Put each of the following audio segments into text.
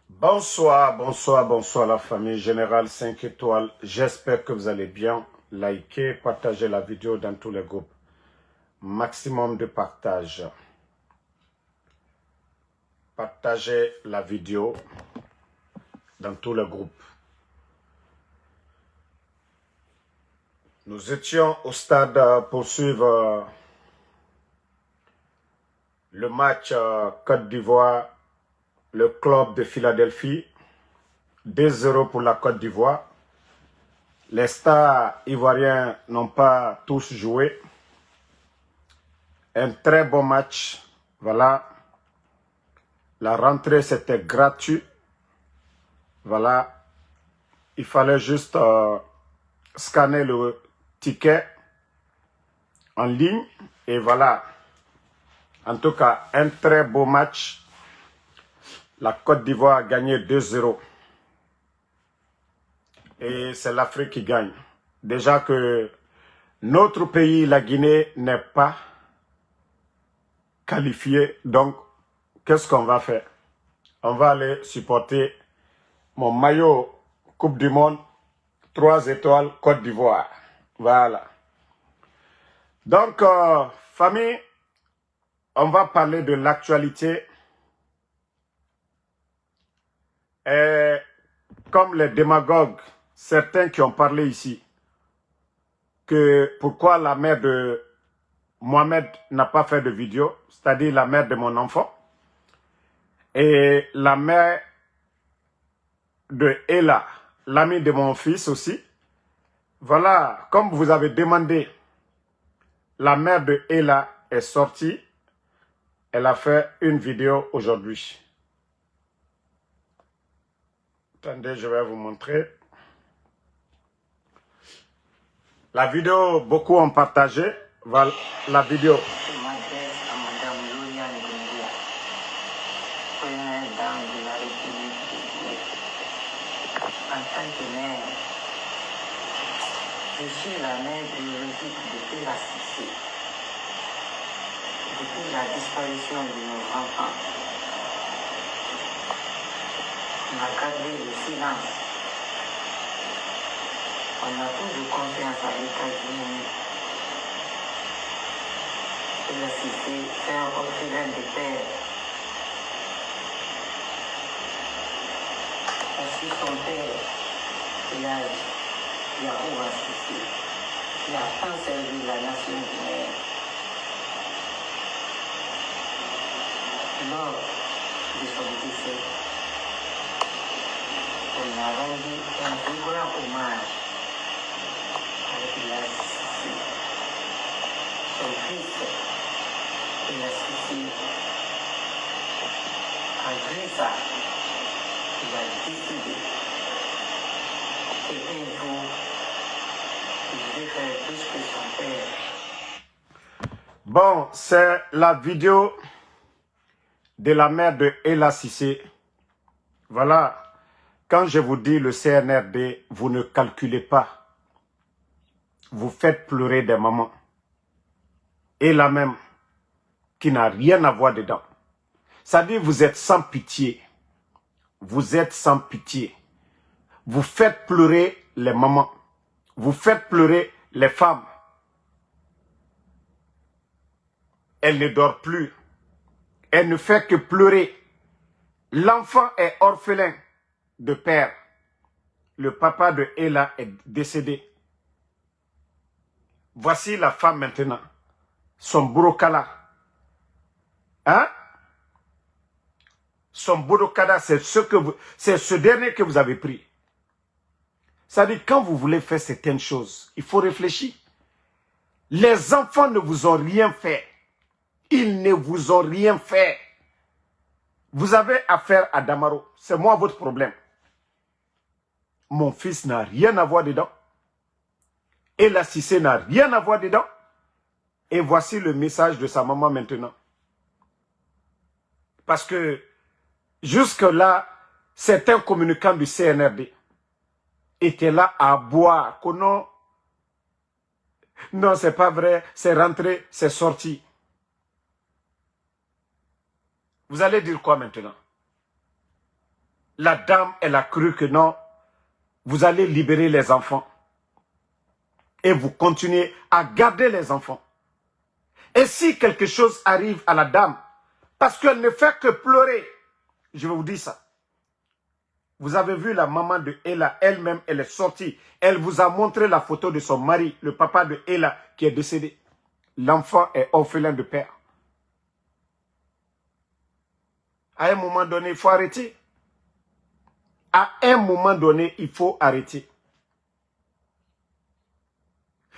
Bonsoir, bonsoir, bonsoir la famille Générale 5 étoiles. J'espère que vous allez bien. Likez, partagez la vidéo dans tous les groupes. Maximum de partage. Partagez la vidéo dans tous les groupes. Nous étions au stade pour suivre le match Côte d'Ivoire, le club de Philadelphie. 2-0 pour la Côte d'Ivoire. Les stars ivoiriens n'ont pas tous joué. Un très bon match. Voilà. La rentrée, c'était gratuit. Voilà. Il fallait juste scanner le ticket en ligne. Et voilà. En tout cas, un très beau match. La Côte d'Ivoire a gagné 2-0. Et c'est l'Afrique qui gagne. Déjà que notre pays, la Guinée, n'est pas qualifié. Donc, qu'est-ce qu'on va faire? On va aller supporter mon maillot Coupe du Monde, 3 étoiles Côte d'Ivoire. Voilà. Donc, famille, on va parler de l'actualité. Et comme les démagogues, certains qui ont parlé ici, que pourquoi la mère de Mohamed n'a pas fait de vidéo, c'est-à-dire la mère de mon enfant, et la mère de Ella, l'amie de mon fils aussi. Voilà, comme vous avez demandé, la mère de Ella est sortie. Elle a fait une vidéo aujourd'hui. Attendez, je vais vous montrer. La vidéo, beaucoup ont partagé. Voilà la vidéo. Je m'adresse à Madame Lauriane Doumbouya, première dame de la République du Guinée. En tant que mère, je suis la mère biologique de Ella Cissé. Depuis la disparition de nos enfants, on a gardé le silence. On a peu de confiance à l'État guinéen. Ella Cissé, c'est un orphelin de père. Parce que son père, Yahouba Cissé, il a tant servi la nation guinéenne. Lors de son décès, on a rendu un plus grand hommage à Ella Cissé. Son fils, Ella Cissé, malgré ça, il a décidé qu'un jour, il devait faire plus que son père. Bon, c'est la vidéo de la mère de Ella Cissé. Voilà. Quand je vous dis le CNRD, vous ne calculez pas. Vous faites pleurer des mamans. Et la même, qui n'a rien à voir dedans. Ça dit, vous êtes sans pitié. Vous êtes sans pitié. Vous faites pleurer les mamans. Vous faites pleurer les femmes. Elle ne dort plus. Elle ne fait que pleurer. L'enfant est orphelin de père. Le papa de Ella est décédé. Voici la femme maintenant. Son burokala. Hein? Son burokala, c'est ce dernier que vous avez pris. Ça dit, quand vous voulez faire certaines choses, il faut réfléchir. Les enfants ne vous ont rien fait. Ils ne vous ont rien fait. Vous avez affaire à Damaro. C'est moi votre problème. Mon fils n'a rien à voir dedans. Ella Cissé n'a rien à voir dedans. Et voici le message de sa maman maintenant. Parce que jusque-là, certains communicants du CNRD étaient là à boire. Que non, non, c'est pas vrai, c'est rentré, c'est sorti. Vous allez dire quoi maintenant? La dame, elle a cru que non, vous allez libérer les enfants. Et vous continuez à garder les enfants. Et si quelque chose arrive à la dame, parce qu'elle ne fait que pleurer, je vais vous dire ça. Vous avez vu la maman de Ella, elle-même, elle est sortie. Elle vous a montré la photo de son mari, le papa de Ella, qui est décédé. L'enfant est orphelin de père. À un moment donné, il faut arrêter. À un moment donné, il faut arrêter.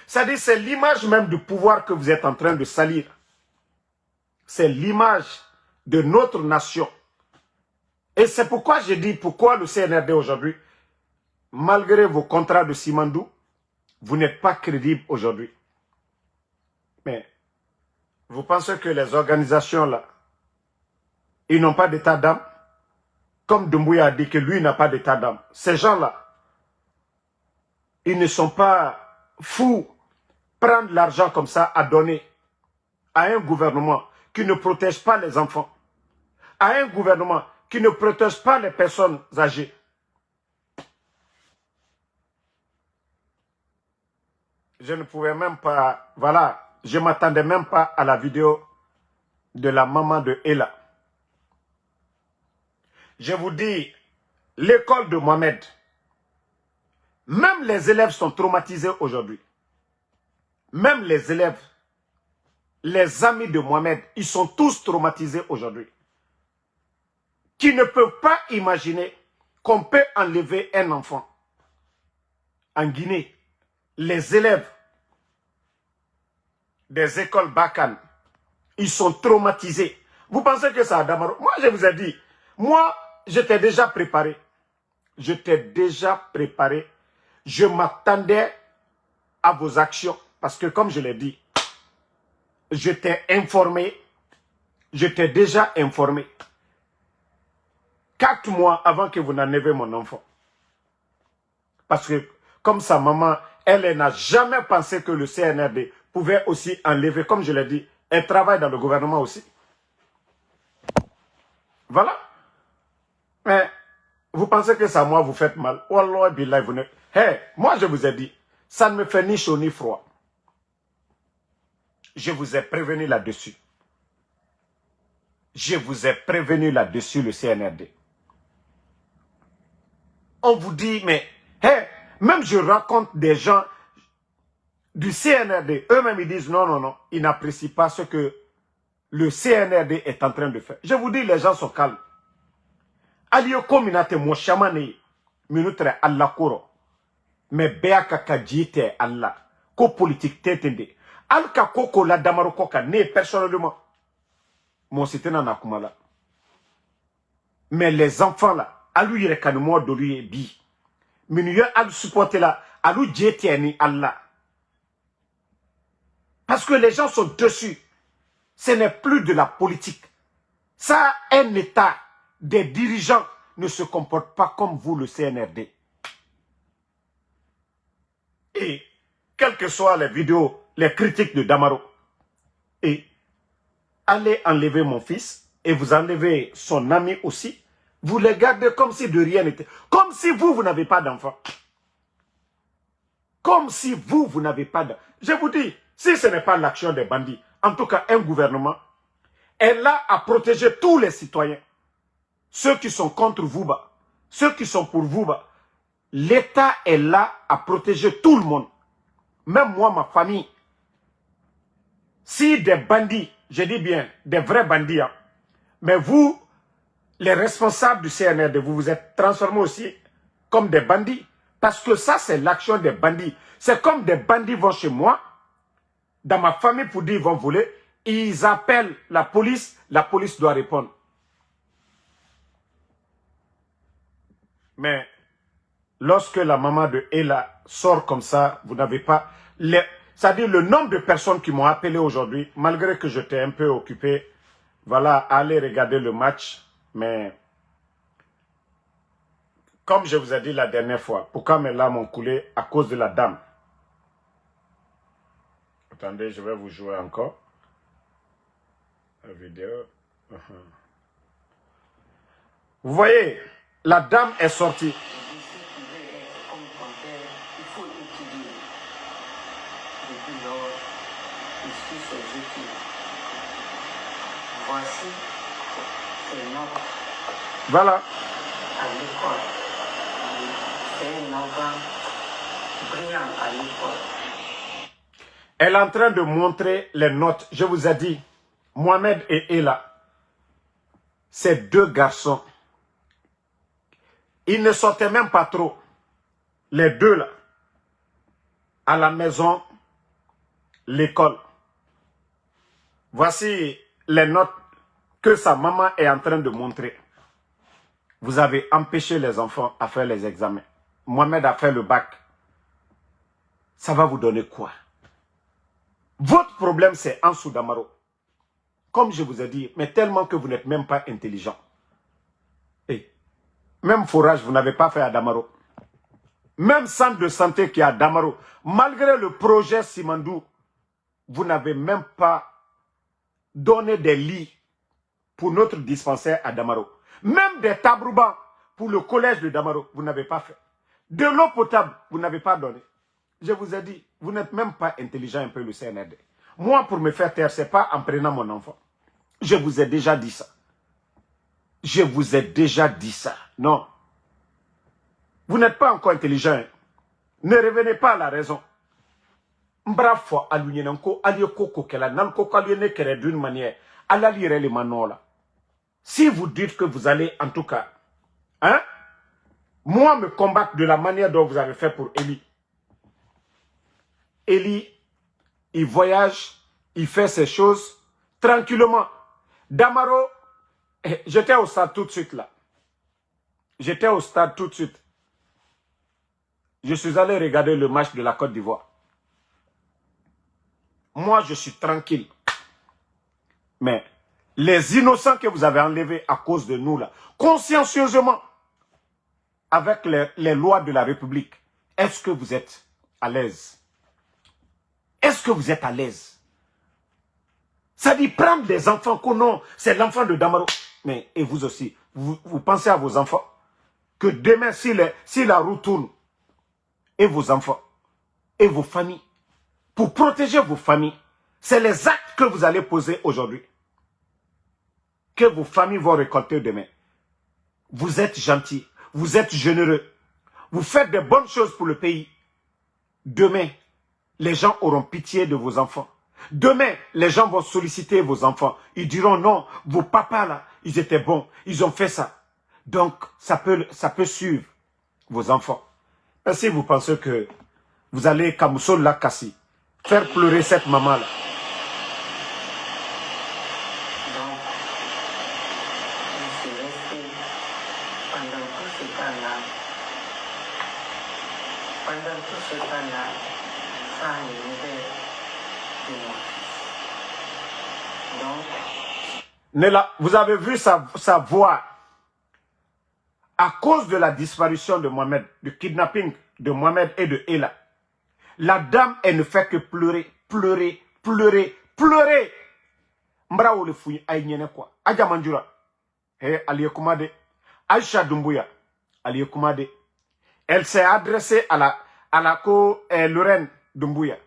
C'est-à-dire, c'est l'image même du pouvoir que vous êtes en train de salir. C'est l'image de notre nation. Et c'est pourquoi je dis, pourquoi le CNRD aujourd'hui, malgré vos contrats de Simandou, vous n'êtes pas crédible aujourd'hui. Mais vous pensez que les organisations là, ils n'ont pas d'état d'âme? Comme Doumbouya a dit que lui n'a pas d'état d'âme. Ces gens-là, ils ne sont pas fous. Prendre l'argent comme ça à donner à un gouvernement qui ne protège pas les enfants, à un gouvernement qui ne protège pas les personnes âgées. Je ne pouvais même pas, voilà, je ne m'attendais même pas à la vidéo de la maman de Ella. Je vous dis, l'école de Mohamed, même les élèves sont traumatisés aujourd'hui. Même les élèves, les amis de Mohamed, ils sont tous traumatisés aujourd'hui. Qui ne peuvent pas imaginer qu'on peut enlever un enfant. En Guinée, les élèves des écoles Bakan, ils sont traumatisés. Vous pensez que ça a Damaro? Moi, je vous ai dit, moi, j'étais déjà préparé. J'étais déjà préparé. Je m'attendais à vos actions. Parce que comme je l'ai dit, j'étais informé. J'étais déjà informé. 4 mois avant que vous n'enlevez mon enfant. Parce que comme sa maman, elle n'a jamais pensé que le CNRD pouvait aussi enlever, comme je l'ai dit, elle travaille dans le gouvernement aussi. Voilà. Mais vous pensez que ça, moi, vous faites mal. Wallah, billah, vous ne... Hey, moi, je vous ai dit, ça ne me fait ni chaud ni froid. Je vous ai prévenu là-dessus. Je vous ai prévenu là-dessus, le CNRD. On vous dit, mais, hey, même je raconte des gens du CNRD, eux-mêmes ils disent non, non, non, ils n'apprécient pas ce que le CNRD est en train de faire. Je vous dis, les gens sont calmes. Aliyo kominate mo chamane minutre Allah koro. Mais beaka kajite Allah. Ko politique tetende. Alka koko la damaro koka ne personnellement. Mon c'était na kumala. Mais les enfants là, alu yere kanmo dolu bi. Minu alu supporter là, alu jete ni Allah. Parce que les gens sont dessus. Ce n'est plus de la politique. Ça, un État, des dirigeants ne se comportent pas comme vous, le CNRD. Et, quelles que soient les vidéos, les critiques de Damaro, et allez enlever mon fils, et vous enlevez son ami aussi, vous les gardez comme si de rien n'était. Comme si vous, vous n'avez pas d'enfant. Comme si vous, vous n'avez pas d'enfant. Je vous dis, si ce n'est pas l'action des bandits, en tout cas un gouvernement, est là à protéger tous les citoyens. Ceux qui sont contre vous, ceux qui sont pour vous, l'État est là à protéger tout le monde. Même moi, ma famille. Si des bandits, je dis bien, des vrais bandits, hein, mais vous, les responsables du CNRD, vous vous êtes transformés aussi comme des bandits. Parce que ça, c'est l'action des bandits. C'est comme des bandits vont chez moi, dans ma famille pour dire qu'ils vont voler, ils appellent la police doit répondre. Mais lorsque la maman de Ella sort comme ça, vous n'avez pas... C'est-à-dire le nombre de personnes qui m'ont appelé aujourd'hui, malgré que j'étais un peu occupé, voilà, aller regarder le match. Mais comme je vous ai dit la dernière fois, pourquoi mes larmes ont coulé? À cause de la dame. Attendez, je vais vous jouer encore la vidéo. Vous voyez, La dame est sortie. Je dis, si tu veux être comme ton père, il faut étudier. Depuis lors, il suit ses études. Voici ses notes Voilà. à l'école. C'est un enfant brillant à l'école. Elle est en train de montrer les notes. Je vous ai dit, Mohamed et Ella, ces deux garçons, ils ne sortaient même pas trop. Les deux là, à la maison, l'école. Voici les notes que sa maman est en train de montrer. Vous avez empêché les enfants à faire les examens. Mohamed a fait le bac. Ça va vous donner quoi? Votre problème, c'est Ansou Damaro. Comme je vous ai dit, mais tellement que vous n'êtes même pas intelligent. Et même forage, vous n'avez pas fait à Damaro. Même centre de santé qui est à Damaro, malgré le projet Simandou, vous n'avez même pas donné des lits pour notre dispensaire à Damaro. Même des tabroubans pour le collège de Damaro, vous n'avez pas fait. De l'eau potable, vous n'avez pas donné. Je vous ai dit, vous n'êtes même pas intelligent un peu le CNRD. Moi, pour me faire taire, ce n'est pas en prenant mon enfant. Je vous ai déjà dit ça. Je vous ai déjà dit ça. Non. Vous n'êtes pas encore intelligent. Hein. Ne revenez pas à la raison. Bravo, d'une manière. Si vous dites que vous allez, en tout cas, hein, moi me combattre de la manière dont vous avez fait pour Eli. Eli, il voyage, il fait ses choses tranquillement. Damaro, j'étais au stade tout de suite là. J'étais au stade tout de suite. Je suis allé regarder le match de la Côte d'Ivoire. Moi, je suis tranquille. Mais les innocents que vous avez enlevés à cause de nous là, consciencieusement, avec les lois de la République, est-ce que vous êtes à l'aise? Est-ce que vous êtes à l'aise? Ça dit prendre des enfants que non, c'est l'enfant de Damaro. Mais, et vous aussi, vous pensez à vos enfants? Que demain, si la roue tourne, et vos enfants, et vos familles, pour protéger vos familles, c'est les actes que vous allez poser aujourd'hui, que vos familles vont récolter demain. Vous êtes gentils, vous êtes généreux, vous faites des bonnes choses pour le pays. Demain, les gens auront pitié de vos enfants. Demain, les gens vont solliciter vos enfants. Ils diront non, vos papas là, ils étaient bons, ils ont fait ça. Donc, ça peut suivre vos enfants. Et si vous pensez que vous allez, comme Sol Lakassi, faire pleurer cette maman là. Donc, je suis resté pendant tout ce temps-là. Pendant tout ce temps-là, sans les nouvelles de mon fils. Donc, Nella, vous avez vu sa voix. À cause de la disparition de Mohamed, du kidnapping de Mohamed et de Ella, la dame, elle ne fait que pleurer, pleurer, pleurer, pleurer. Mbra ou le fouille, aïe quoi. Adja Mandjura, Aliye Koumade, Aïcha Doumbouya, Aliye Koumade. Elle s'est adressée à la Lorraine Doumbouya.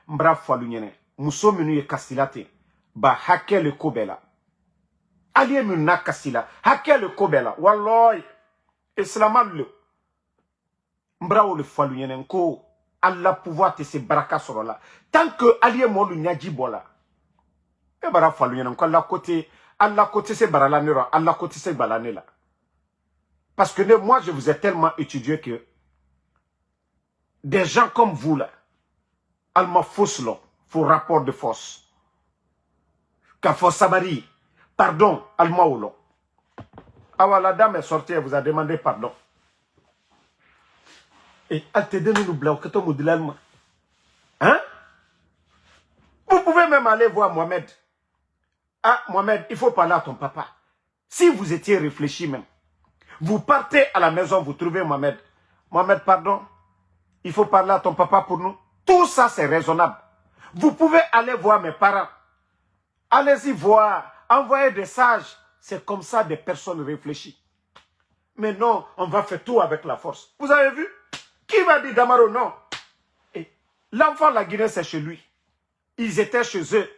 Mbra foualou nyene, Mousso menu ye kastilate, ba hake le kobela. Aliye muna kastila, hake le kobela, walloy, islamal le. Mbra ou le foualou nyene, nko, Allah pouvoir te se baraka soro la. Tant que Aliye molu nyadji bola. E bara foualou nyene, nko Allah côté se barala nera, Allah côté se balane la. Parce que moi, je vous ai tellement étudié que des gens comme vous là, Alma Foslo, faut rapport de force. Kafo Sabari, pardon, Alma Olo. Ah, la dame est sortie, elle vous a demandé pardon. Et elle te donne une blague, que tu me dis. Hein? Vous pouvez même aller voir Mohamed. Ah, Mohamed, il faut parler à ton papa. Si vous étiez réfléchi même, vous partez à la maison, vous trouvez Mohamed. Mohamed, pardon, il faut parler à ton papa pour nous. Tout ça, c'est raisonnable. Vous pouvez aller voir mes parents. Allez-y voir, envoyez des sages. C'est comme ça des personnes réfléchies. Mais non, on va faire tout avec la force. Vous avez vu? Qui va dire Damaro non? L'enfant de la Guinée, c'est chez lui. Ils étaient chez eux.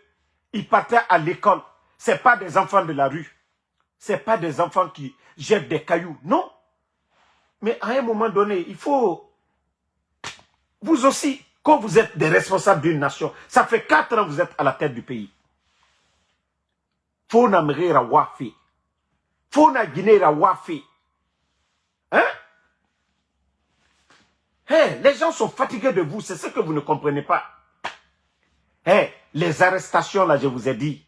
Ils partaient à l'école. Ce n'est pas des enfants de la rue. Ce n'est pas des enfants qui jettent des cailloux. Non. Mais à un moment donné, il faut... Vous aussi, quand vous êtes des responsables d'une nation, ça fait 4 ans que vous êtes à la tête du pays. Faut n'amérira wafi. Faut na Guinée wafi. Hein? Hey, les gens sont fatigués de vous, c'est ce que vous ne comprenez pas. Hey, les arrestations là, je vous ai dit.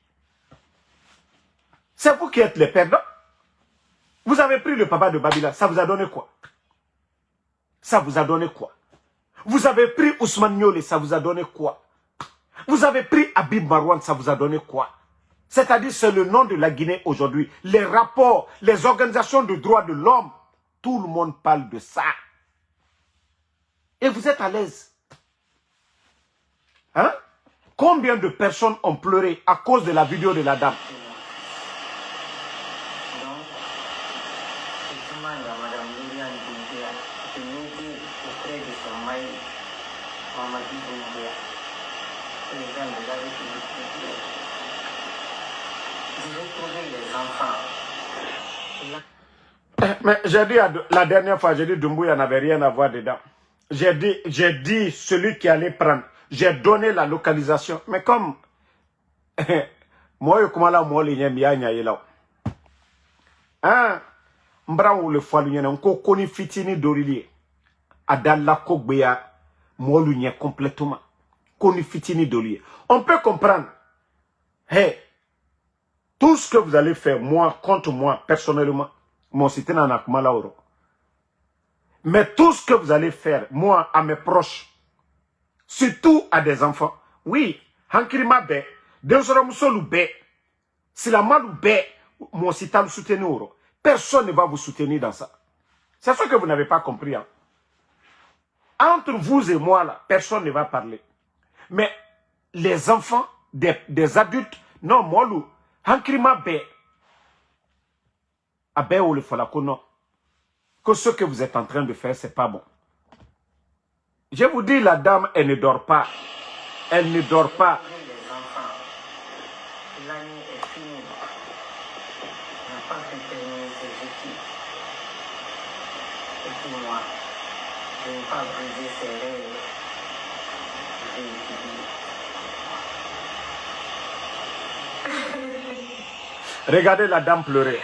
C'est vous qui êtes les perdants. Vous avez pris le papa de Babila, ça vous a donné quoi? Ça vous a donné quoi? Vous avez pris Ousmane Niolé, ça vous a donné quoi? Vous avez pris Habib Marwan, ça vous a donné quoi? C'est-à-dire, c'est le nom de la Guinée aujourd'hui. Les rapports, les organisations de droits de l'homme, tout le monde parle de ça. Et vous êtes à l'aise. Hein? Combien de personnes ont pleuré à cause de la vidéo de la dame? Mais j'ai dit la dernière fois, j'ai dit Doumbouya n'avait rien à voir dedans. J'ai dit celui qui allait prendre. J'ai donné la localisation. Mais comme moi, je commence à moi les là. Hein? Mbra le fois l'union, on connaît fitini d'orilier. Adala Kogbeya, moi l'union complètement. Koni fitini d'orilier. On peut comprendre. Hey, tout ce que vous allez faire, moi, contre moi, personnellement, mon cité n'a pas mal. Mais tout ce que vous allez faire, moi, à mes proches, surtout à des enfants, oui, Hankirima Bé, Densoramusolu Bé, si la malou Bé, mon cité le soutenir, personne ne va vous soutenir dans ça. C'est ce que vous n'avez pas compris. Hein. Entre vous et moi, là, personne ne va parler. Mais les enfants, des adultes, non, moi, Hankirima Bé, Abé ou le Falako, non. Que ce que vous êtes en train de faire, c'est pas bon. Je vous dis, la dame, elle ne dort pas. Elle ne dort pas. L'année est finie. On n'a pas pu terminer ses études. Et puis moi, je n'ai pas brisé ses rêves. J'ai étudié. Regardez la dame pleurer.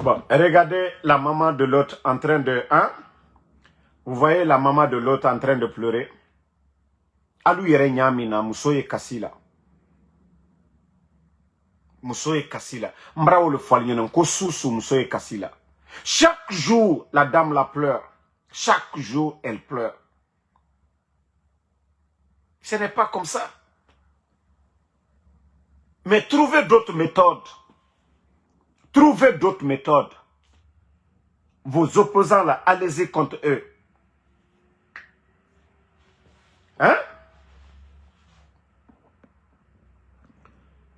Bon, regardez la maman de l'autre en train de... Hein? Vous voyez la maman de l'autre en train de pleurer. Alou yere nyamina, musoye kasila. Musoye kasila. Mbrao le foalien, ko sousou musoye kasila. Chaque jour, la dame la pleure. Chaque jour, elle pleure. Ce n'est pas comme ça. Mais trouvez d'autres méthodes. Trouvez d'autres méthodes. Vos opposants là, allez-y contre eux. Hein?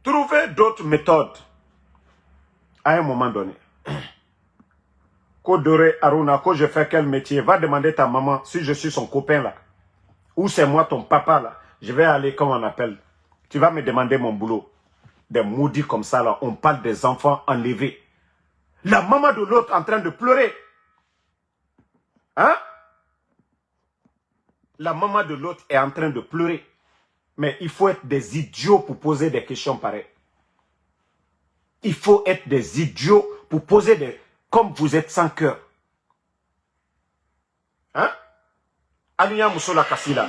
Trouvez d'autres méthodes. À un moment donné. Kodore Aruna, quand je fais quel métier? Va demander ta maman si je suis son copain là. Ou c'est moi ton papa là. Je vais aller, comme on appelle. Tu vas me demander mon boulot. Des maudits comme ça là. On parle des enfants enlevés. La maman de l'autre en train de pleurer. Hein? La maman de l'autre est en train de pleurer. Mais il faut être des idiots pour poser des questions pareilles. Il faut être des idiots pour poser des... Comme vous êtes sans cœur. Hein? Alia Moussola Kassila.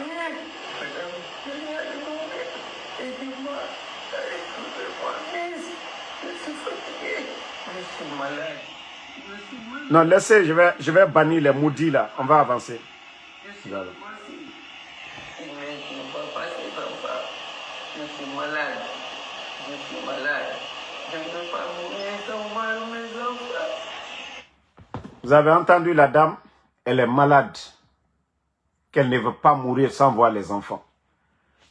Non, laissez, je vais bannir les maudits là. On va avancer. Voilà. Je suis malade. Je suis malade. Je ne peux pas mourir sans voir mes enfants. Vous avez entendu la dame? Elle est malade. Qu'elle ne veut pas mourir sans voir les enfants.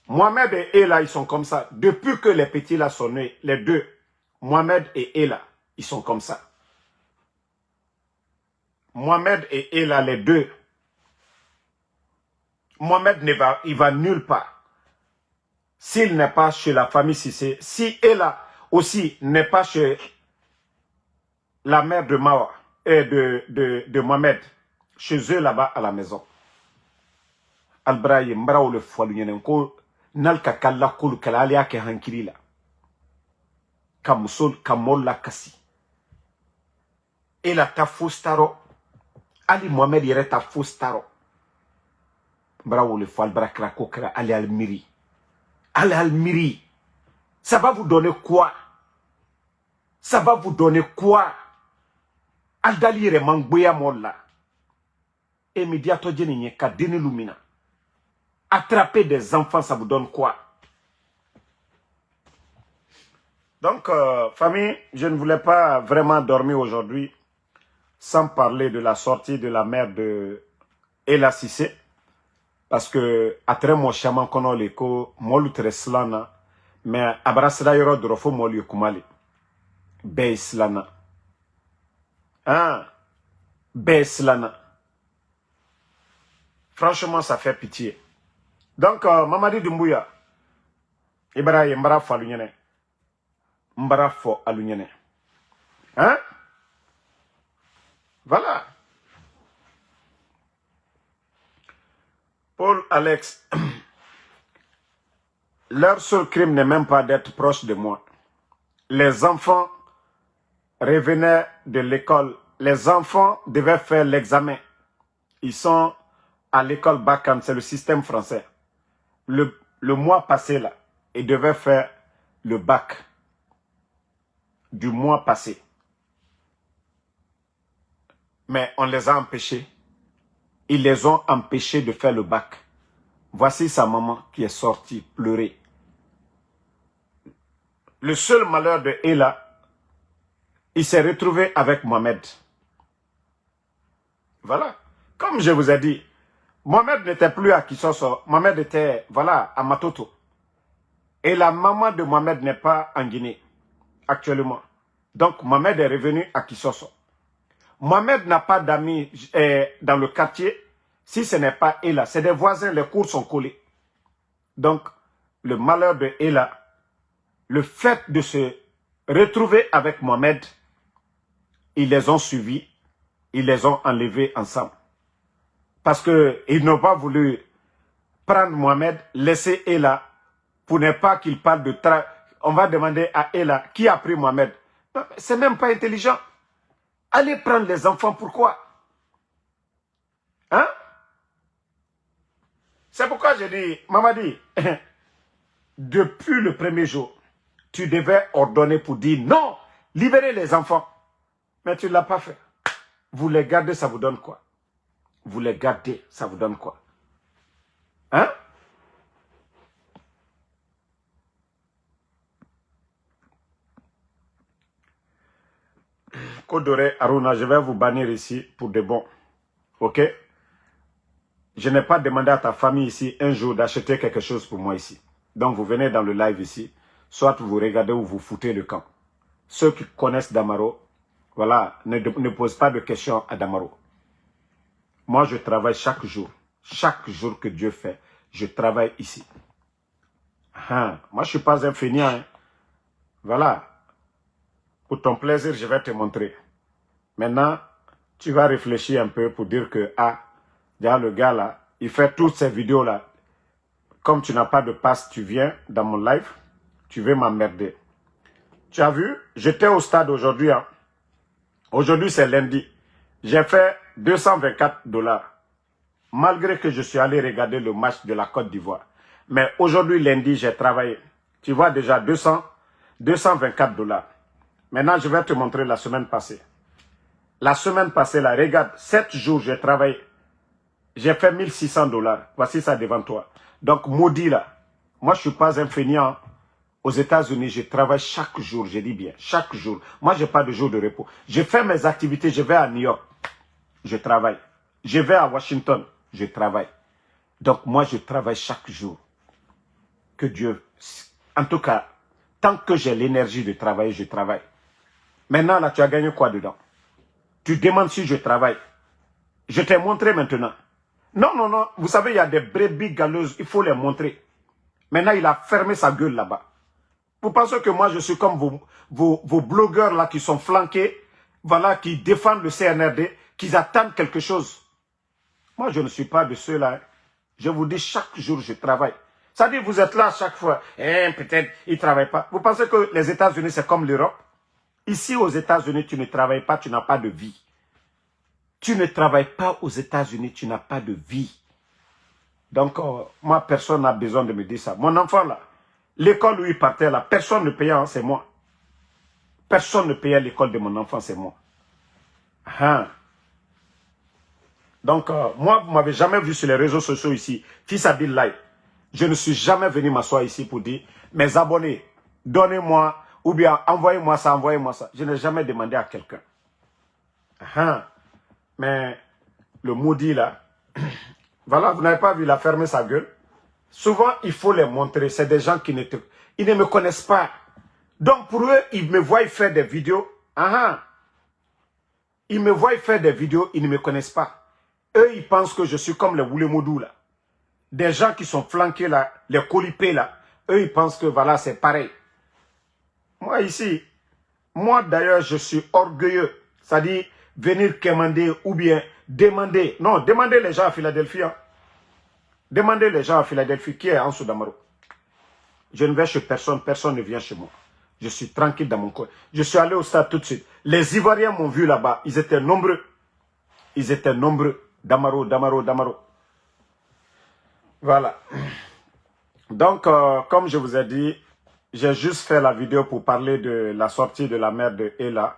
Mohamed et Ella, ils sont comme ça. Depuis que les petits là sont nés, les deux, Mohamed et Ella, ils sont comme ça. Mohamed et Ella, les deux. Mohamed il va nulle part. S'il n'est pas chez la famille Cissé, si Ella aussi n'est pas chez la mère de Mawa et de Mohamed, chez eux là-bas à la maison. Albraye mbaraw le foalu nyenen ko nalka kala kulu kala ali yake hankiri la kamusol kamolla kasi ela ta fustaro ali Mohamed yere ta fustaro mbaraw le foal brakra ko kra ali almiri ça va vous donner quoi? Ça va vous donner quoi? Aldalire mangboya molla et médiato djeni ka deni lumina. Attraper des enfants, ça vous donne quoi? Donc, famille, je ne voulais pas vraiment dormir aujourd'hui sans parler de la sortie de la mère de Ella Cissé. Parce que, après mon chaman kono leko, molu treslana, mais abrasra yoro drofo molu kumali. Beislana. Hein? Beislana. Franchement, ça fait pitié. Donc, Mamadi Doumbouya, Ibrahim Mbara fo alunyene. Mbara fo alunyene. Hein? Voilà. Paul Alex, leur seul crime n'est même pas d'être proche de moi. Les enfants revenaient de l'école. Les enfants devaient faire l'examen. Ils sont à l'école Bakan, c'est le système français. Le mois passé, là, ils devaient faire le bac du mois passé. Mais on les a empêchés. Ils les ont empêchés de faire le bac. Voici sa maman qui est sortie pleurer. Le seul malheur de Ella, il s'est retrouvé avec Mohamed. Voilà. Comme je vous ai dit, Mohamed n'était plus à Kisoso. Mohamed était, voilà, à Matoto. Et la maman de Mohamed n'est pas en Guinée, actuellement. Donc, Mohamed est revenu à Kisoso. Mohamed n'a pas d'amis dans le quartier, si ce n'est pas Ella. C'est des voisins, les cours sont collés. Donc, le malheur de Ella, le fait de se retrouver avec Mohamed, ils les ont suivis, ils les ont enlevés ensemble. Parce qu'ils n'ont pas voulu prendre Mohamed, laisser Ella, pour ne pas qu'il parle de travail. On va demander à Ella qui a pris Mohamed. C'est même pas intelligent. Allez prendre les enfants, pourquoi? Hein? C'est pourquoi je dis, Mamadi, depuis le premier jour, tu devais ordonner pour dire non, libérez les enfants. Mais tu ne l'as pas fait. Vous les gardez, ça vous donne quoi? Vous les gardez, ça vous donne quoi? Hein? Kodore Aruna, je vais vous bannir ici pour de bon. Ok? Je n'ai pas demandé à ta famille ici un jour d'acheter quelque chose pour moi ici. Donc vous venez dans le live ici. Soit vous regardez ou vous foutez le camp. Ceux qui connaissent Damaro, voilà, ne posent pas de questions à Damaro. Moi, je travaille chaque jour. Chaque jour que Dieu fait, je travaille ici. Moi, je ne suis pas un feignant. Hein. Voilà. Pour ton plaisir, je vais te montrer. Maintenant, tu vas réfléchir un peu pour dire que, ah, le gars là, il fait toutes ces vidéos là. Comme tu n'as pas de passe, tu viens dans mon live, tu veux m'emmerder. Tu as vu, j'étais au stade aujourd'hui. Hein. Aujourd'hui, c'est lundi. J'ai fait 224 $. Malgré que je suis allé regarder le match de la Côte d'Ivoire. Mais aujourd'hui, lundi, j'ai travaillé. Tu vois déjà 224 $. Maintenant, je vais te montrer la semaine passée. La semaine passée, là, regarde, 7 jours, j'ai travaillé. J'ai fait 1600 $. Voici ça devant toi. Donc, maudit là. Moi, je ne suis pas un feignant. Aux États-Unis, je travaille chaque jour, je dis bien, chaque jour. Moi, je n'ai pas de jour de repos. Je fais mes activités, je vais à New York, je travaille. Je vais à Washington, je travaille. Donc, moi, je travaille chaque jour. Que Dieu, en tout cas, Tant que j'ai l'énergie de travailler, je travaille. Maintenant, là, tu as gagné quoi dedans? Tu demandes si je travaille. Je t'ai montré maintenant. Non, non, non. Vous savez, il y a des brebis galeuses. Il faut les montrer. Maintenant, il a fermé sa gueule là-bas. Vous pensez que moi, je suis comme vos blogueurs là qui sont flanqués, voilà, qui défendent le CNRD, qui attendent quelque chose. Moi, je ne suis pas de ceux-là. Je vous dis, chaque jour, je travaille. Ça dit, vous êtes là chaque fois. Peut-être, ils ne travaillent pas. Vous pensez que les États-Unis, c'est comme l'Europe? Ici, aux États-Unis, tu ne travailles pas, tu n'as pas de vie. Tu ne travailles pas aux États-Unis, tu n'as pas de vie. Donc, moi, personne n'a besoin de me dire ça. Mon enfant, là, l'école où il partait, là, personne ne payait, hein, c'est moi. Personne ne payait l'école de mon enfant, c'est moi. Hein. Donc, moi, vous ne m'avez jamais vu sur les réseaux sociaux ici. Fils Abil Live. Je ne suis jamais venu m'asseoir ici pour dire, mes abonnés, donnez-moi, ou bien envoyez-moi ça, envoyez-moi ça. Je n'ai jamais demandé à quelqu'un. Mais le maudit là, voilà, vous n'avez pas vu, il a fermé sa gueule. Souvent, il faut les montrer. C'est des gens qui ne me connaissent pas. Donc, pour eux, ils me voient faire des vidéos. Ils me voient faire des vidéos, ils ne me connaissent pas. Eux, ils pensent que je suis comme les Woulemodou là. Des gens qui sont flanqués là, les colipés là. Eux, ils pensent que voilà, c'est pareil. Moi, ici, moi d'ailleurs, je suis orgueilleux. C'est-à-dire, venir commander ou bien demander. Non, demandez les gens à Philadelphie. Hein. Demandez les gens à Philadelphie qui est en Soudamaro. Je ne vais chez personne, personne ne vient chez moi. Je suis tranquille dans mon coin. Je suis allé au stade tout de suite. Les Ivoiriens m'ont vu là-bas. Ils étaient nombreux. Ils étaient nombreux. Damaro, Damaro, Damaro. Voilà. Donc, comme je vous ai dit, j'ai juste fait la vidéo pour parler de la sortie de la mère de Ella.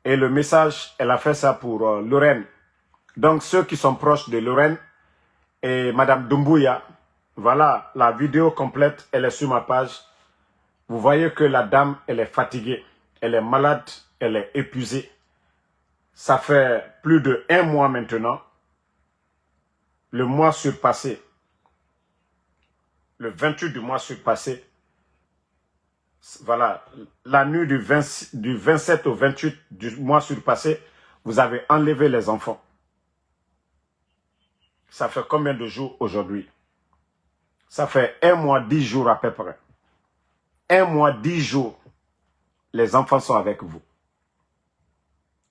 Et le message, elle a fait ça pour Lorraine. Donc, ceux qui sont proches de Lorraine et Madame Doumbouya, voilà, la vidéo complète, elle est sur ma page. Vous voyez que la dame, elle est fatiguée. Elle est malade, elle est épuisée. Ça fait plus de 1 mois maintenant. Le mois surpassé. Le 28 du mois surpassé. Voilà, la nuit du 27 au 28 du mois surpassé, vous avez enlevé les enfants. Ça fait combien de jours aujourd'hui? Ça fait 1 mois, 10 jours à peu près. 1 mois, 10 jours, les enfants sont avec vous.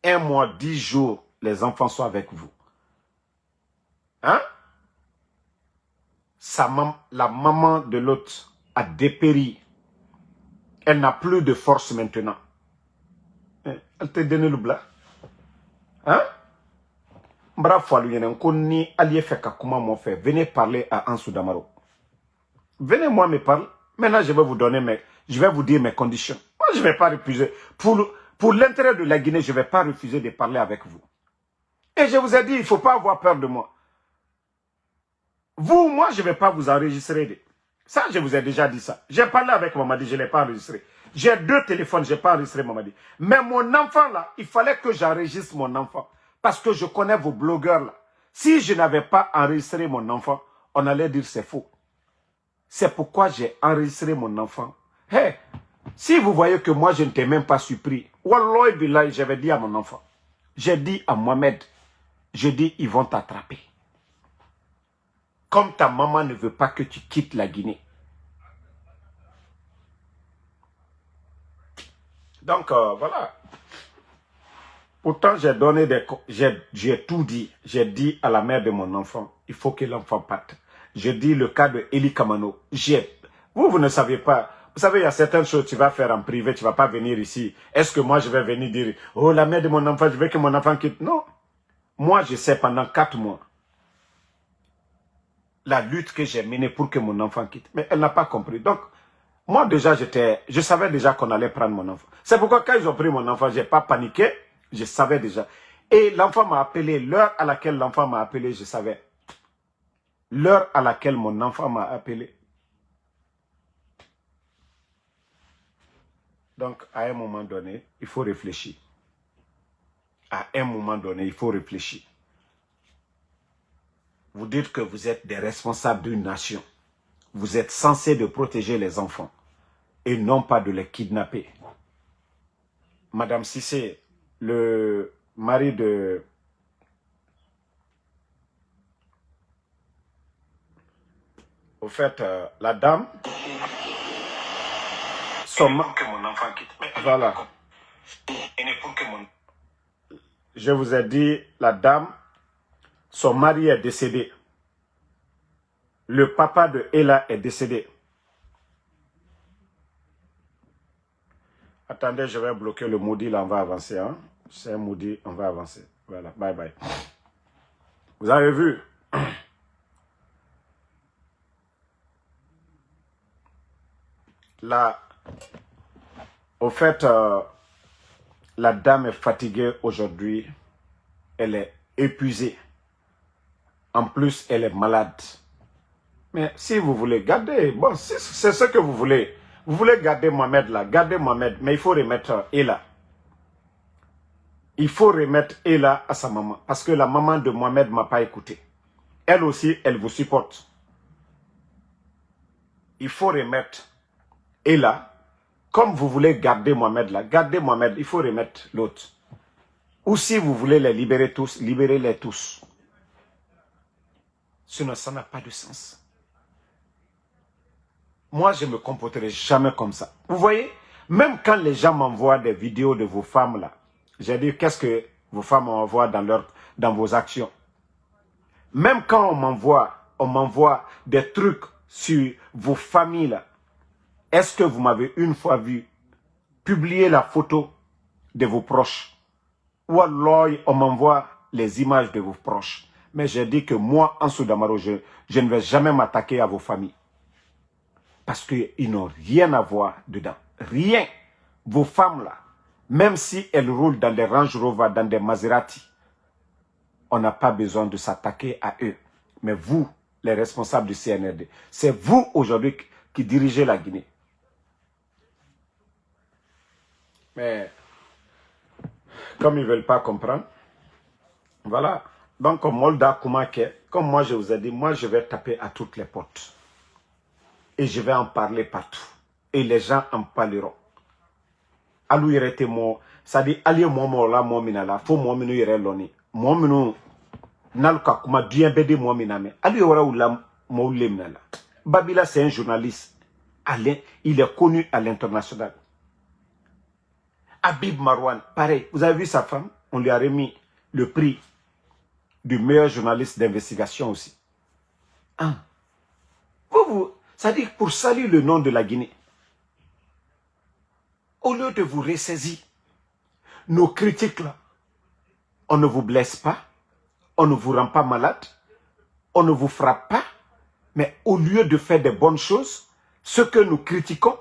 1 mois, 10 jours, les enfants sont avec vous. Hein? La maman de l'autre a dépéri. Elle n'a plus de force maintenant. Elle t'a donné le blas. Hein? Venez parler à Ansou Damaro. Venez moi me parler. Maintenant, je vais vous donner je vais vous dire mes conditions. Moi, je ne vais pas refuser. Pour l'intérêt de la Guinée, je ne vais pas refuser de parler avec vous. Et je vous ai dit, il ne faut pas avoir peur de moi. Vous, moi, je ne vais pas vous enregistrer. Ça, je vous ai déjà dit ça. J'ai parlé avec Mamadi, je ne l'ai pas enregistré. J'ai 2 téléphones, je n'ai pas enregistré Mamadi. Mais mon enfant là, il fallait que j'enregistre mon enfant. Parce que je connais vos blogueurs là. Si je n'avais pas enregistré mon enfant, on allait dire c'est faux. C'est pourquoi j'ai enregistré mon enfant. Hey, si vous voyez que moi je ne t'ai même pas surpris, Wallahi Billahi, j'avais dit à mon enfant. J'ai dit à Mohamed, je dis ils vont t'attraper. Comme ta maman ne veut pas que tu quittes la Guinée. Donc, voilà. Pourtant, j'ai donné j'ai tout dit. J'ai dit à la mère de mon enfant, il faut que l'enfant parte. J'ai dit le cas de Eli Kamano. Vous ne savez pas. Vous savez, il y a certaines choses que tu vas faire en privé, tu ne vas pas venir ici. Est-ce que moi, je vais venir dire, oh, la mère de mon enfant, je veux que mon enfant quitte. Non. Moi, je sais pendant 4 mois. La lutte que j'ai menée pour que mon enfant quitte. Mais elle n'a pas compris. Donc, moi déjà, je savais déjà qu'on allait prendre mon enfant. C'est pourquoi quand ils ont pris mon enfant, je n'ai pas paniqué. Je savais déjà. Et l'enfant m'a appelé. L'heure à laquelle l'enfant m'a appelé, je savais. L'heure à laquelle mon enfant m'a appelé. Donc, à un moment donné, il faut réfléchir. À un moment donné, il faut réfléchir. Vous dites que vous êtes des responsables d'une nation. Vous êtes censés de protéger les enfants. et non pas de les kidnapper. Madame Cissé, le mari de... Au fait, la dame... Que mon enfant quitte. Voilà. Je vous ai dit, la dame, son mari est décédé. Le papa de Ella est décédé. Attendez, je vais bloquer le maudit, là, on va avancer. Hein? C'est un maudit, on va avancer. Voilà, bye bye. Vous avez vu? Là, au fait, la dame est fatiguée aujourd'hui. Elle est épuisée. En plus, elle est malade. Mais si vous voulez garder, bon, c'est ce que vous voulez. Vous voulez garder Mohamed là, gardez Mohamed, mais il faut remettre Ella. Il faut remettre Ella à sa maman. Parce que la maman de Mohamed ne m'a pas écouté. Elle aussi, elle vous supporte. Il faut remettre Ella. Comme vous voulez garder Mohamed là, gardez Mohamed, il faut remettre l'autre. Ou si vous voulez les libérer tous, libérez-les tous. Sinon, ça n'a pas de sens. Moi, je ne me comporterai jamais comme ça. Vous voyez, même quand les gens m'envoient des vidéos de vos femmes là, j'ai dit, qu'est-ce que vos femmes envoient dans vos actions? Même quand on m'envoie des trucs sur vos familles là, est-ce que vous m'avez une fois vu publier la photo de vos proches? Ou alors on m'envoie les images de vos proches. Mais j'ai dit que moi, Ansou Damaro, je ne vais jamais m'attaquer à vos familles. Parce qu'ils n'ont rien à voir dedans. Rien. Vos femmes là, même si elles roulent dans des Range Rover, dans des Maserati, on n'a pas besoin de s'attaquer à eux. Mais vous, les responsables du CNRD, c'est vous aujourd'hui qui dirigez la Guinée. Mais comme ils ne veulent pas comprendre, voilà. Donc, comme Molda Koumake, comme moi je vous ai dit, moi je vais taper à toutes les portes. Et je vais en parler partout. Et les gens en parleront. Alou yere te mo, c'est-à-dire, allié mo la mo minala, faut mo minu yere loni. Mo minu, naluka kuma duyen bede mo miname. Alou yora ou la mo le minala. Babila, c'est un journaliste. Il est connu à l'international. Habib Marwan, pareil. Vous avez vu sa femme? On lui a remis le prix du meilleur journaliste d'investigation aussi. Hein? C'est-à-dire pour saluer le nom de la Guinée. Au lieu de vous ressaisir, nos critiques là, on ne vous blesse pas, on ne vous rend pas malade, on ne vous frappe pas, mais au lieu de faire des bonnes choses, ce que nous critiquons,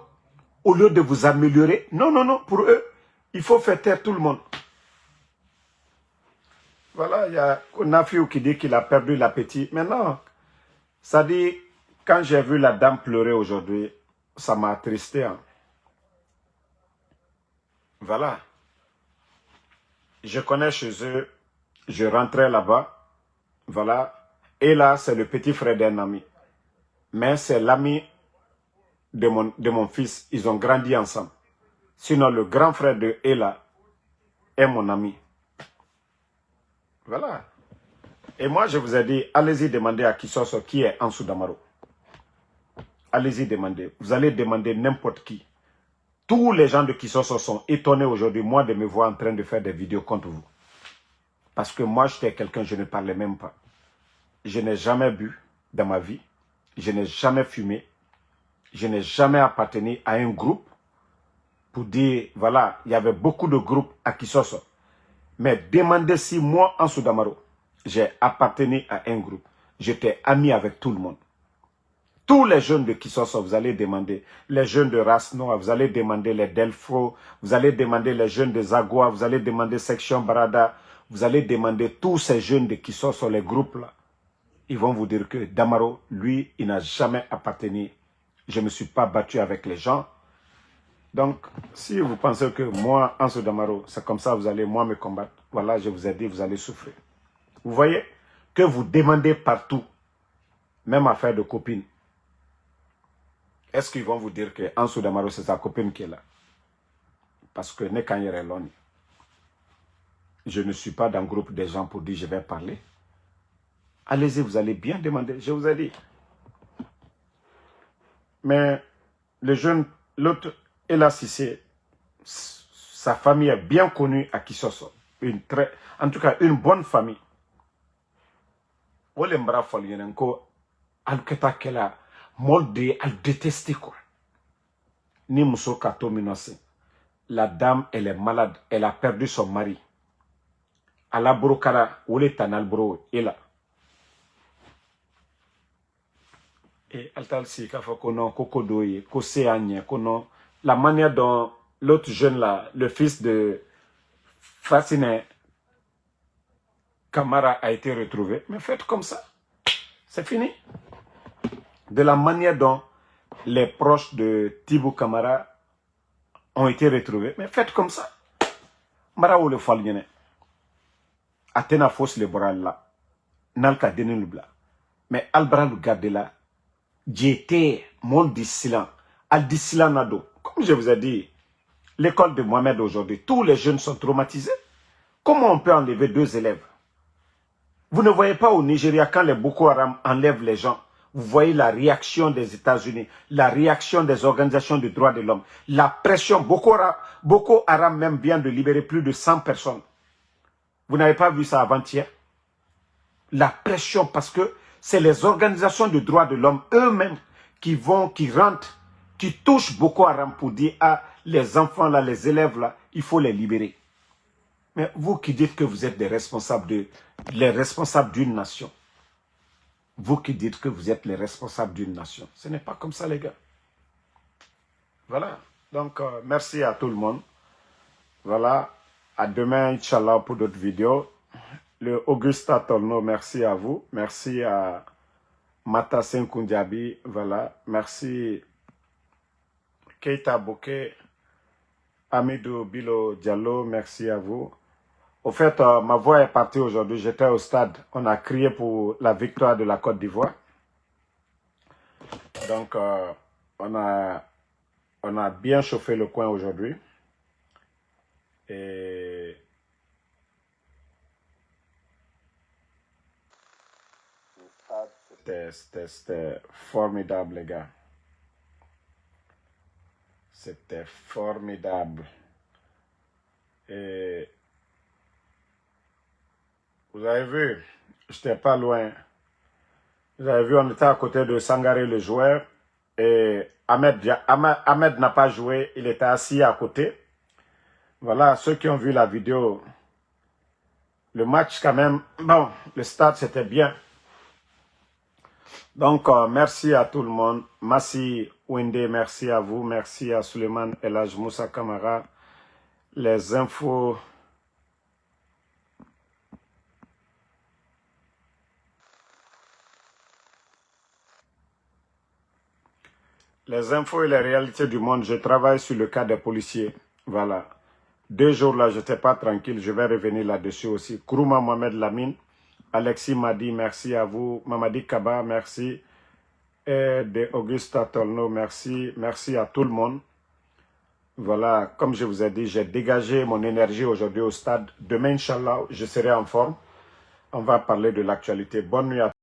au lieu de vous améliorer, non, non, non, pour eux, il faut faire taire tout le monde. Voilà, il y a Nafiou qui dit qu'il a perdu l'appétit. Maintenant, ça dit, quand j'ai vu la dame pleurer aujourd'hui, ça m'a attristé. Hein. Voilà. Je connais chez eux, je rentrais là-bas, voilà. Et là, c'est le petit frère d'un ami. Mais c'est l'ami de mon fils. Ils ont grandi ensemble. Sinon, le grand frère de Ella est mon ami. Voilà. Et moi, je vous ai dit, allez-y demander à Kisoso qui est Ansou Damaro. Allez-y demander. Vous allez demander n'importe qui. Tous les gens de Kisoso sont étonnés aujourd'hui, moi, de me voir en train de faire des vidéos contre vous. Parce que moi, j'étais quelqu'un, je ne parlais même pas. Je n'ai jamais bu dans ma vie. Je n'ai jamais fumé. Je n'ai jamais appartenu à un groupe pour dire, voilà, il y avait beaucoup de groupes à Kisoso. Mais demandez si moi, Ansou Damaro, j'ai appartenu à un groupe. J'étais ami avec tout le monde. Tous les jeunes de Kisoso, vous allez demander. Les jeunes de race noire, vous allez demander les Delfro, vous allez demander les jeunes de Zagua, vous allez demander Section Barada, vous allez demander tous ces jeunes de Kisoso, les groupes là. Ils vont vous dire que Damaro, lui, il n'a jamais appartenu. Je ne me suis pas battu avec les gens. Donc, si vous pensez que moi, Ansou Damaro, c'est comme ça, vous allez moi me combattre. Voilà, je vous ai dit, vous allez souffrir. Vous voyez que vous demandez partout, même affaire de copines. est-ce qu'ils vont vous dire que Ansou Damaro, c'est sa copine qui est là? Parce que je ne suis pas dans le groupe des gens pour dire je vais parler. Allez-y, vous allez bien demander, je vous ai dit. Mais le jeune, l'autre, Ella Cissé, sa famille est bien connue à Kisoso. En tout cas, une bonne famille. Olembra Folyenenko, Alketa Kela, Molde, elle détestait quoi. Ni Mousso Kato Minose. La dame, elle est malade, elle a perdu son mari. Ala Brokara, Ole Tanalbro, Ella. Et Altal si Kafo Kono, Kokodoye, Kose Agne, Kono. La manière dont l'autre jeune là, le fils de Fasciné Camara a été retrouvé. Mais faites comme ça. C'est fini. De la manière dont les proches de Tibou Camara ont été retrouvés. Mais faites comme ça. Mara ou le Falgene. Atena fausse le bras là. Nalka denilubla. Mais Albra le garde là. J'étais mon dissilant. Al dissilant nado. Comme je vous ai dit, l'école de Mohamed aujourd'hui, tous les jeunes sont traumatisés. Comment on peut enlever 2 élèves? Vous ne voyez pas au Nigeria, quand les Boko Haram enlèvent les gens, vous voyez la réaction des États-Unis, la réaction des organisations de droits de l'homme, la pression. Boko Haram même vient de libérer plus de 100 personnes. Vous n'avez pas vu ça avant-hier? La pression, parce que c'est les organisations de droits de l'homme eux-mêmes qui rentrent, qui touchent Boko Haram pour dire, ah, les enfants là, les élèves là, il faut les libérer. Mais vous qui dites que vous êtes les responsables d'une nation, vous qui dites que vous êtes les responsables d'une nation, ce n'est pas comme ça les gars. Voilà, donc merci à tout le monde. Voilà, à demain Inch'Allah pour d'autres vidéos. Le Augusta Tolno, merci à vous. Merci à Mata Senkundiabi, voilà. Merci Keita Bokeh, Amidou Bilo Diallo, merci à vous. Au fait, ma voix est partie aujourd'hui. J'étais au stade. On a crié pour la victoire de la Côte d'Ivoire. Donc, on a bien chauffé le coin aujourd'hui. Et c'était formidable, les gars. C'était formidable. Et vous avez vu, j'étais pas loin. Vous avez vu, on était à côté de Sangaré, le joueur. Et Ahmed n'a pas joué, il était assis à côté. Voilà, ceux qui ont vu la vidéo, le match quand même, bon, le stade c'était bien. Donc, merci à tout le monde. Massi Wende, merci à vous. Merci à Suleiman Elhaj Moussa Kamara. Les infos. Les infos et les réalités du monde. Je travaille sur le cas des policiers. Voilà. 2 jours là, je n'étais pas tranquille. Je vais revenir là-dessus aussi. Kourouma Mohamed Lamine. Alexis Madi, merci à vous. Mamadi Kaba, merci. Et de Augusta Tolno, merci. Merci à tout le monde. Voilà, comme je vous ai dit, j'ai dégagé mon énergie aujourd'hui au stade. Demain, Inch'Allah, je serai en forme. On va parler de l'actualité. Bonne nuit à tous.